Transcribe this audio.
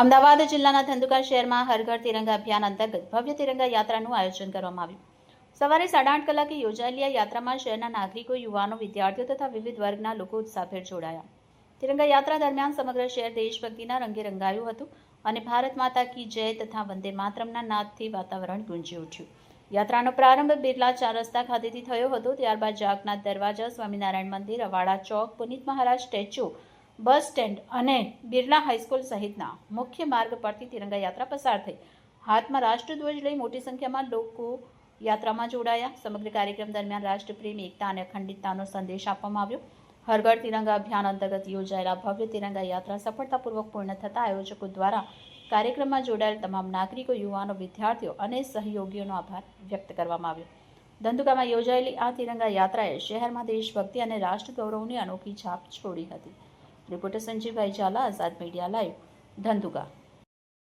અમદાવાદ જિલ્લાના ધંધુકા શહેરમાં હર ઘર તિરંગા અભિયાન અંતર્ગત ભવ્ય તિરંગા યાત્રાનું આયોજન કરવામાં આવ્યું। સવારે 8:30 કલાકે યોજાયેલી આ યાત્રામાં શહેરના નાગરિકો, યુવાનો, વિદ્યાર્થીઓ તથા વિવિધ વર્ગના લોકો ઉત્સાહભેર જોડાયા। તિરંગા યાત્રા દરમિયાન સમગ્ર શહેર દેશભક્તિના રંગે રંગાયું હતું અને ભારત માતા કી જય તથા વંદે માતરમના નાદથી વાતાવરણ ગુંજી ઉઠ્યું। યાત્રાનો પ્રારંભ બિરલા 4 રસ્તા ખાતેથી થયો હતો। ત્યારબાદ જાગનાથ દરવાજા, સ્વામિનારાયણ મંદિર, અવાડા ચોક, પુનિત મહારાજ સ્ટેચ્યુ, બસ સ્ટેન્ડ અને બિરલા હાઈસ્કૂલ સહિતના મુખ્ય માર્ગ પરથી તિરંગા યાત્રા પસાર થઈ। હાથમાં રાષ્ટ્રધ્વજ લઈ મોટી સંખ્યામાં લોકો યાત્રામાં જોડાયા। સમગ્ર કાર્યક્રમ દરમિયાન રાષ્ટ્રપ્રેમ, એકતા અને અખંડિતતાનો સંદેશ આપવામાં આવ્યો। હર ઘર તિરંગા અભિયાન અંતર્ગત યોજાયેલા ભવ્ય તિરંગા યાત્રા સફળતાપૂર્વક પૂર્ણ થતા આયોજકો દ્વારા કાર્યક્રમમાં જોડાયેલ તમામ નાગરિકો, યુવાનો, વિદ્યાર્થીઓ અને સહયોગીઓનો આભાર વ્યક્ત કરવામાં આવ્યો। ધંધુકામાં યોજાયેલી આ તિરંગા યાત્રાએ શહેરમાં દેશભક્તિ અને રાષ્ટ્ર ગૌરવની અનોખી છાપ છોડી હતી। રિપોર્ટર સંજીવભાઈ ઝાલા, આઝાદ મીડિયા લાઈવ, ધંધુકા।